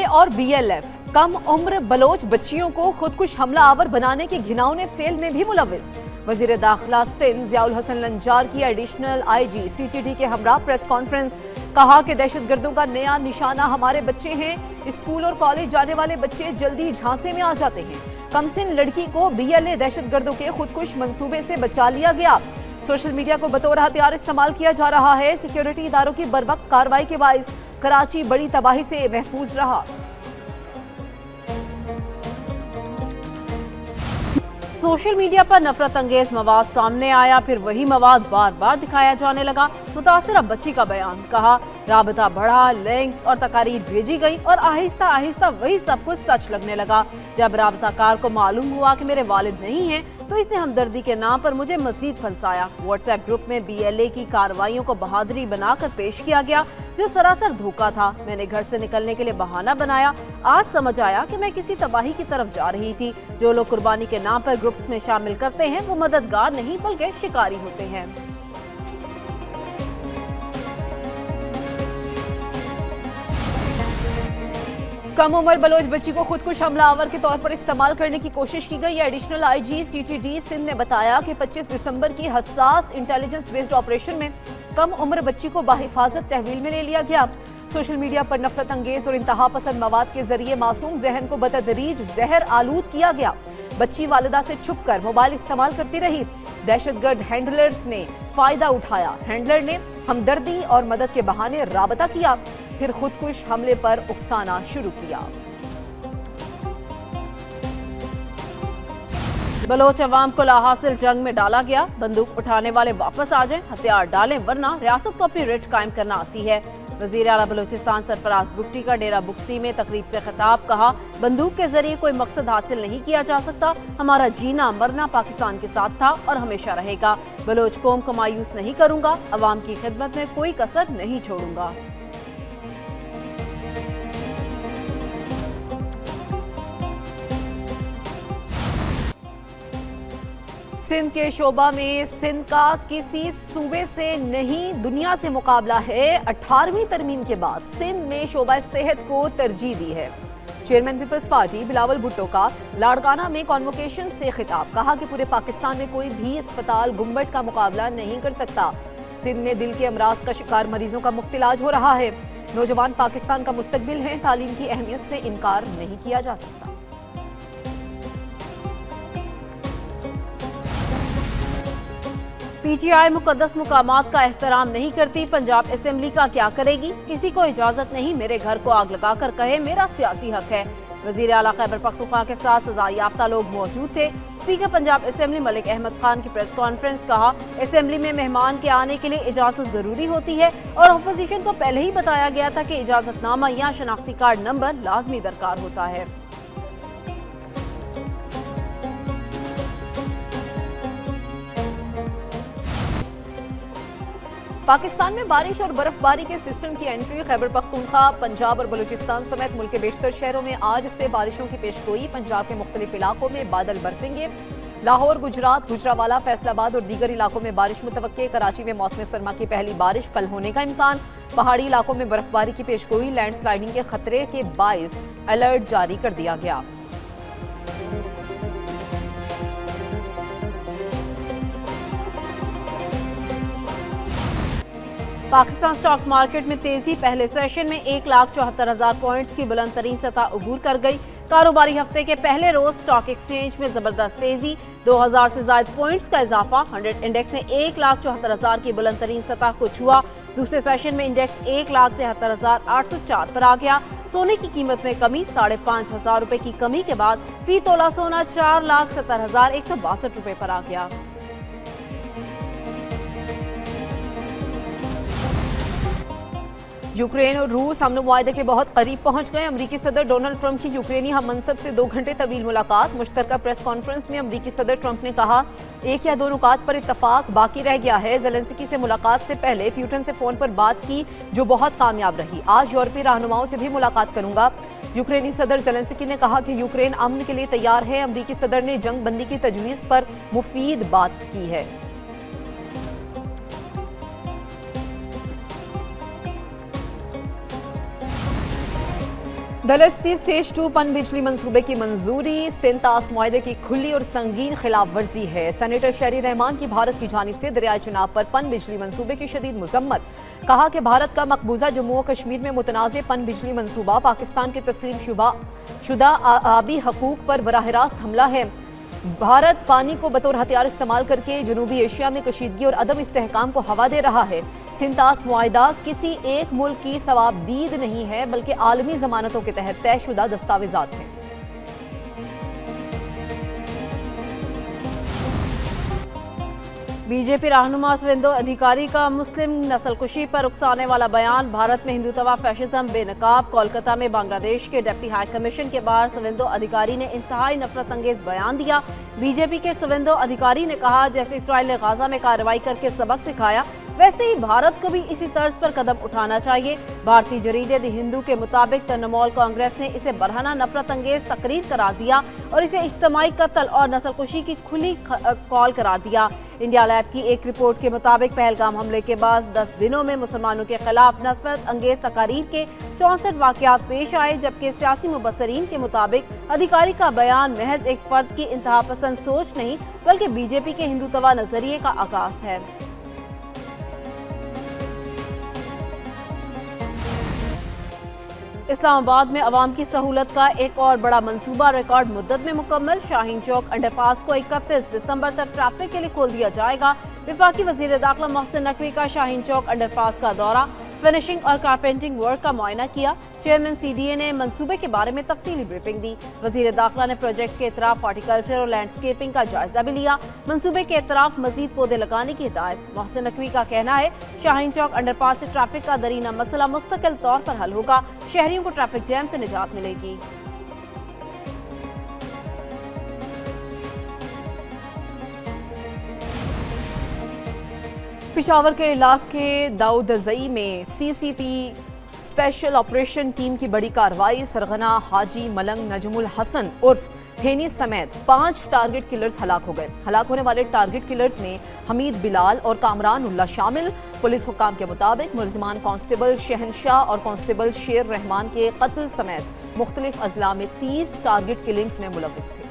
और बीएलएफ कम उम्र बलोच बच्चियों को खुदकुश हमला आवर बनाने के घिनौने फेल में भी मुलविस। वजीर दाखिला सिंध ज़ियाउल हसन लंजार की एडिशनल आईजी सीटीडी के हमरा प्रेस कॉन्फ्रेंस। कहा कि दहशतगर्दों का नया निशाना हमारे बच्चे हैं। स्कूल और कॉलेज जाने वाले बच्चे जल्दी झांसे में आ जाते हैं। कमसिन लड़की को बीएलए दहशतगर्दों के खुदकुश मंसूबे से बचा लिया गया। सोशल मीडिया को बतौर हथियार इस्तेमाल किया जा रहा है। सिक्योरिटी इदारों की बर्वक्त कार्रवाई के बाइस कराची बड़ी तबाही से महफूज रहा। सोशल मीडिया पर नफरत अंगेज मवाद सामने आया, फिर वही मवाद बार बार दिखाया जाने लगा। मुतासिरा बच्ची का बयान, कहा राबता बढ़ा, लिंक्स और तकारीर भेजी गई और आहिस्ता आहिस्ता वही सब कुछ सच लगने लगा। जब राबताकार को मालूम हुआ कि मेरे वालिद नहीं हैं तो इसने हमदर्दी के नाम पर मुझे मजीद फंसाया। व्हाट्सएप ग्रुप में बीएलए की कार्रवाइयों को बहादुरी बनाकर पेश किया गया, जो सरासर धोखा था। मैंने घर से निकलने के लिए बहाना बनाया। आज समझ आया कि मैं किसी तबाही की तरफ जा रही थी। जो लोग कुर्बानी के नाम पर ग्रुप्स में शामिल करते हैं वो मददगार नहीं बल्कि शिकारी होते हैं। कम उम्र बलोच बच्ची को खुदकुश हमलावर के तौर पर इस्तेमाल करने की कोशिश की गई। एडिशनल आईजी सीटीडी सिंध ने बताया कि 25 दिसंबर की हसास इंटेलिजेंस बेस्ड ऑपरेशन में कम उम्र बच्ची को बाहिफाजत तहवील में ले लिया गया। सोशल मीडिया पर नफरत अंगेज और इंतहा पसंद मवाद के जरिए मासूम जहन को बतदरीज जहर आलूद किया गया। बच्ची वालिदा से छुपकर मोबाइल इस्तेमाल करती रही। दहशतगर्द हैंडलर्स ने फायदा उठाया। हैंडलर ने हमदर्दी और मदद के बहाने राबता किया, फिर खुदकुश हमले पर उकसाना शुरू किया। बलोच अवाम को लाहासिल जंग में डाला गया। बंदूक उठाने वाले वापस आ जाएं, हथियार डालें, वरना रियासत को अपनी रिट कायम करना आती है। वजीर आला बलोचिस्तान सरफराज बुगटी का डेरा बुगटी में तकरीब से खिताब, कहा बंदूक के जरिए कोई मकसद हासिल नहीं किया जा सकता। हमारा जीना मरना पाकिस्तान के साथ था और हमेशा रहेगा। बलोच कौम को मायूस नहीं करूंगा, अवाम की खिदमत में कोई कसर नहीं छोड़ूंगा। सिंध के शोबा में सिंध का किसी सूबे से नहीं दुनिया से मुकाबला है। 18वीं तरमीम के बाद सिंध ने शोबा सेहत को तरजीह दी है। Chairman Peoples Party Bilawal Bhutto का लाड़काना में कॉन्वोकेशन से खिताब, कहा कि पूरे पाकिस्तान में कोई भी अस्पताल गुम्बद का मुकाबला नहीं कर सकता। सिंध में दिल के अमराज का शिकार मरीजों का मुफ्त इलाज हो रहा है। नौजवान पाकिस्तान का मुस्तकबिल है। तालीम की अहमियत से इनकार नहीं किया जा सकता। पीटीआई मुकद्दस मुकामात का एहतराम नहीं करती, पंजाब असेंबली का क्या करेगी? किसी को इजाजत नहीं मेरे घर को आग लगाकर कहे मेरा सियासी हक है। वजीर आला खैबर पख्तूनख्वा के साथ सजा याफ्ता लोग मौजूद थे। स्पीकर पंजाब असेंबली मलिक अहमद खान की प्रेस कॉन्फ्रेंस, कहा असेंबली में मेहमान के आने के लिए इजाजत जरूरी होती है और अपोजिशन को पहले ही बताया गया था कि इजाजतनामा या शनाख्ती कार्ड नंबर लाजमी दरकार होता है। पाकिस्तान में बारिश और बर्फबारी के सिस्टम की एंट्री। खैबर पख्तूनख्वा, पंजाब और बलूचिस्तान समेत मुल्क के बेशतर शहरों में आज से बारिशों की पेशगोई। पंजाब के मुख्तलिफ इलाकों में बादल बरसेंगे। लाहौर, गुजरात, गुजरावाला, फैसलाबाद और दीगर इलाकों में बारिश मुतवक्के। कराची में मौसम सरमा की पहली बारिश कल होने का इम्कान। पहाड़ी इलाकों में बर्फबारी की पेशगोई। लैंडस्लाइडिंग के खतरे के बाइस अलर्ट जारी कर दिया गया। पाकिस्तान स्टॉक मार्केट में तेजी। पहले सेशन में 1,74,000 पॉइंट्स की बुलंद तरीन सतह अबूर कर गई। कारोबारी हफ्ते के पहले रोज स्टॉक एक्सचेंज में जबरदस्त तेजी। 2000 से ज्यादा पॉइंट्स का इजाफा। 100 इंडेक्स ने 1,74,000 की बुलंद तरीन सतह को छुआ। दूसरे सेशन में इंडेक्स 1,73,804 पर आ गया। सोने की कीमत में कमी। 5,500 रुपए की कमी के बाद फी तोला सोना 4,70,162 रुपए पर आ गया। यूक्रेन और रूस हमनो मुआहदे के बहुत करीब पहुंच गए। अमरीकी सदर डोनाल्ड ट्रंप की यूक्रेनी हम मनसब से 2 घंटे तवील मुलाकात। मुश्तरका प्रेस कॉन्फ्रेंस में अमरीकी सदर ट्रंप ने कहा एक या दो नुकात पर इत्तफाक बाकी रह गया है। ज़ेलेंस्की से मुलाकात से पहले प्यूटन से फोन पर बात की जो बहुत कामयाब रही। आज यूरोपीय रहनुमाओं से भी मुलाकात करूंगा। यूक्रेनी सदर ज़ेलेंस्की ने कहा कि यूक्रेन अमन के लिए तैयार है। अमरीकी सदर ने जंग बंदी की तजवीज़ पर मुफीद बात की है। दलस्ती स्टेज 2 पनबिजली मंसूबे की मंजूरी सिंतास मुआहदे की खुली और संगीन खिलाफ वर्जी है। सेनेटर शहरी रहमान की भारत की जानिब से दरियाए चिनाब पर पनबिजली मंसूबे की शदीद मुजम्मत। कहा कि भारत का मकबूजा जम्मू और कश्मीर में मुतनाज़ पनबिजली मंसूबा पाकिस्तान के तस्लीम शुदा आबी हकूक पर बराह रास्त हमला है। भारत पानी को बतौर हथियार इस्तेमाल करके जनूबी एशिया में कशीदगी और अदम इस्तेहकाम को हवा दे रहा है। सिंतास मुआहदा किसी एक मुल्क की सवाबदीद नहीं है, बल्कि आलमी जमानतों के तहत तयशुदा दस्तावेजात हैं। बीजेपी रहनुमा सुवेंदु अधिकारी का मुस्लिम नस्लकुशी पर उकसाने वाला बयान। भारत में हिंदुत्व फैशिज्म बेनकाब। कोलकाता में बांग्लादेश के डिप्टी हाई कमीशन के बाहर सुवेंदु अधिकारी ने इंतहाई नफरत अंगेज बयान दिया। बीजेपी के सुवेंदु अधिकारी ने कहा, जैसे इसराइल ने गाजा में कार्रवाई करके सबक सिखाया, वैसे ही भारत को भी इसी तर्ज पर कदम उठाना चाहिए। भारतीय जरीदे द हिंदू के मुताबिक तृणमूल कांग्रेस ने इसे बरहाना नफरत अंगेज तकरीर करार दिया और इसे इज्तिमाई कत्ल और नस्लकुशी की खुली कॉल करार दिया। इंडिया लैब की एक रिपोर्ट के मुताबिक पहलगाम हमले के बाद 10 दिनों में मुसलमानों के खिलाफ नफरत अंगेज तकारीर के 64 वाकयात पेश आए, जबकि सियासी मुबसरीन के मुताबिक अधिकारी का बयान महज एक फर्द की इंतहा पसंद सोच नहीं, बल्कि बीजेपी के हिंदुत्व नजरिए का आगाज है। इस्लामाबाद में अवाम की सहूलत का एक और बड़ा मंसूबा रिकॉर्ड मुद्दत में मुकम्मल। शाहीन चौक अंडरपास को 31 दिसंबर तक ट्रैफिक के लिए खोल दिया जाएगा। वफाकी वजीर दाखिला मोहसिन नकवी का शाहीन चौक अंडरपास का दौरा, फिनिशिंग और कारपेंटिंग वर्क का मुआयना किया। चेयरमैन CDA ने मंसूबे के बारे में तफसीली ब्रीफिंग दी। वजीर दाखिला ने प्रोजेक्ट के इतराफ हॉर्टिकल्चर और लैंडस्केपिंग का जायजा भी लिया। मंसूबे के इतराफ मजीद पौधे लगाने की हिदायत। मोहसिन नकवी का कहना है, शाहीन चौक अंडरपास से ट्रैफिक का दरीना मसला मुस्तकिल तौर पर हल होगा। शहरियों को ट्रैफिक जैम से निजात मिलेगी। पिशावर के इलाके दाऊदज़ई में CCP स्पेशल ऑपरेशन टीम की बड़ी कार्रवाई। सरगना हाजी मलंग नजमुल हसन उर्फ फेनी समेत 5 टारगेट किलर्स हलाक हो गए। हलाक होने वाले टारगेट किलर्स में हमीद बिलाल और कामरान उल्ला शामिल। पुलिस हुक्काम के मुताबिक मुलजिमान कांस्टेबल शहनशाह और कांस्टेबल शेर रहमान के कत्ल समेत मुख्तलिफ अजला में 30 टारगेट किलिंग्स में मुलव्विस थे।